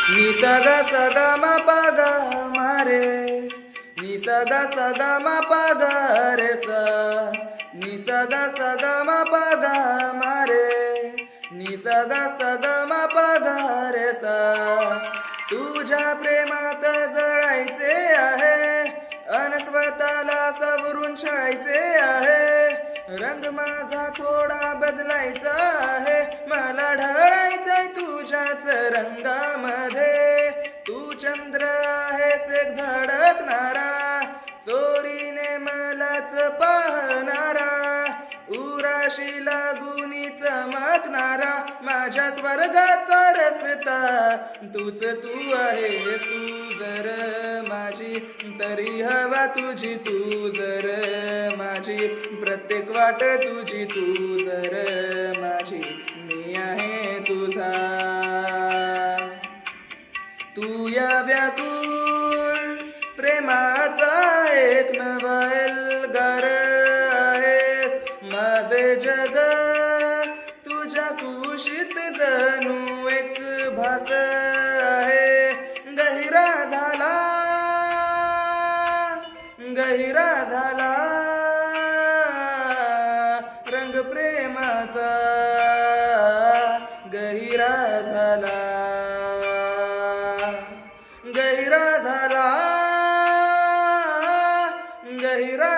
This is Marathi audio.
नि सदा सदा मा पा गा मा रे नि सदा सदा मा पा गा रे सा नि सदा सदा मा पा गा मा रे नि सदा सदा मा पा गा रे सा तुझ्या प्रेमात जळायचे आहे अन स्वतःला सवरून छळायचे आहे रंग माझा थोडा बदलायचा आहे मला ढळायचंय तुझ्याच रंगामध्ये तू चंद्र आहेस एक धडकणारा चोरीने मलाच पाहणारा उराशी लागूनी चमकणारा माझ्या स्वर्गाचा रस्ता तूच तू आहेस तू जर माझी तरी हवा तुझी तू जर माझी प्रत्येक वाट तुझी तू जर माझी मी आहे तुझा तू या व्याकुळ प्रेमाचा एक नवा एल्गार आहेस माझे जग तुझ्या कुशीत जणू एक भास आहे गहिरा झाला रंग प्रेमाचा गहिरा झाला गहिरा